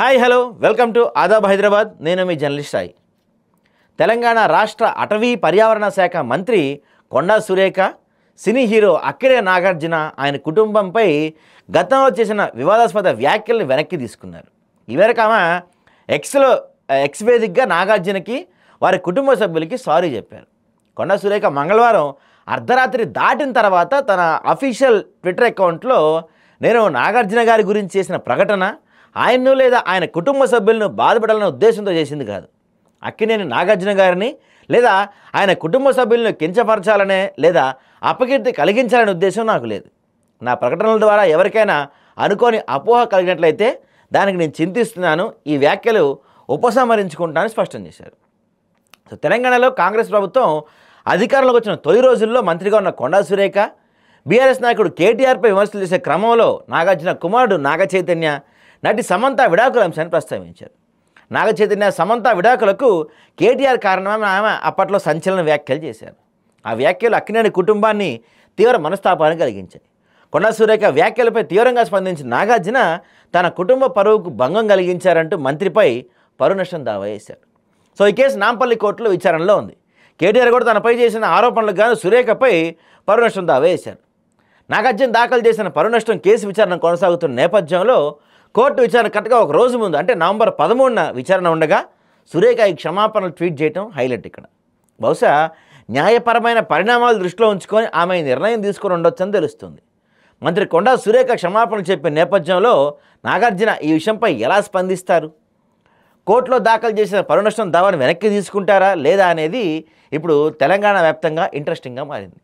Hi hello welcome to Aadab Hyderabad. నేను మీ journalist Sai. Telangana రాష్ట్ర అటవీ పర్యావరణ శాఖ మంత్రి కొండా సురేఖ సినీ హీరో అక్కినే నాగార్జున ఆయన కుటుంబంపై గతంలో చేసిన వివాదాస్పద వ్యాఖ్యలను వెనక్కి తీసుకున్నారు. ఈ మేరకు ఆమె ఎక్స్ వేదికగా నాగార్జునకి వారి కుటుంబ సభ్యులకి సారీ చెప్పారు. కొండా సురేఖ మంగళవారం అర్ధరాత్రి దాటిన తర్వాత తన అఫీషియల్ ట్విట్టర్ అకౌంట్లో నేను నాగార్జున గారి గురించి చేసిన ప్రకటన ఆయన్ను లేదా ఆయన కుటుంబ సభ్యులను బాధపడాలనే ఉద్దేశంతో చేసింది కాదు. అక్కినేని నాగార్జున గారిని లేదా ఆయన కుటుంబ సభ్యులను కించపరచాలనే లేదా అపకీర్తి కలిగించాలనే ఉద్దేశం నాకు లేదు. నా ప్రకటనల ద్వారా ఎవరికైనా అనుకోని అపోహ కలిగినట్లయితే దానికి నేను చింతిస్తున్నాను. ఈ వ్యాఖ్యలు ఉపసంహరించుకుంటానని స్పష్టం చేశారు. సో తెలంగాణలో కాంగ్రెస్ ప్రభుత్వం అధికారంలోకి వచ్చిన తొలి రోజుల్లో మంత్రిగా ఉన్న కొండా సురేఖ బీఆర్ఎస్ నాయకుడు కేటీఆర్పై విమర్శలు చేసే క్రమంలో నాగార్జున కుమారుడు నాగ చైతన్య నటి సమంత విడాకుల అంశాన్ని ప్రస్తావించారు. నాగ చైతన్య సమంత విడాకులకు కేటీఆర్ కారణమని ఆమె అప్పట్లో సంచలన వ్యాఖ్యలు చేశారు. ఆ వ్యాఖ్యలు అక్కినేని కుటుంబాన్ని తీవ్ర మనస్తాపాన్ని కలిగించాయి. కొండా సురేఖ వ్యాఖ్యలపై తీవ్రంగా స్పందించిన నాగార్జున తన కుటుంబ పరువుకు భంగం కలిగించారంటూ మంత్రిపై పరువు నష్టం దావా వేశారు. సో ఈ కేసు నాంపల్లి కోర్టులో విచారణలో ఉంది. కేటీఆర్ కూడా తనపై చేసిన ఆరోపణలకు గాను సురేఖపై పరువు నష్టం దావా వేశారు. నాగార్జున దాఖలు చేసిన పరువు నష్టం కేసు విచారణ కొనసాగుతున్న నేపథ్యంలో కోర్టు విచారణ కరెక్ట్గా ఒక రోజు ముందు అంటే నవంబర్ 13న విచారణ ఉండగా సురేఖ ఈ క్షమాపణలు ట్వీట్ చేయడం హైలైట్. ఇక్కడ బహుశా న్యాయపరమైన పరిణామాలు దృష్టిలో ఉంచుకొని ఆమె నిర్ణయం తీసుకొని ఉండొచ్చని తెలుస్తుంది. మంత్రి కొండా సురేఖ క్షమాపణలు చెప్పిన నేపథ్యంలో నాగార్జున ఈ విషయంపై ఎలా స్పందిస్తారు? కోర్టులో దాఖలు చేసిన పరువు నష్టం దావాను వెనక్కి తీసుకుంటారా లేదా అనేది ఇప్పుడు తెలంగాణ వ్యాప్తంగా ఇంట్రెస్టింగ్గా మారింది.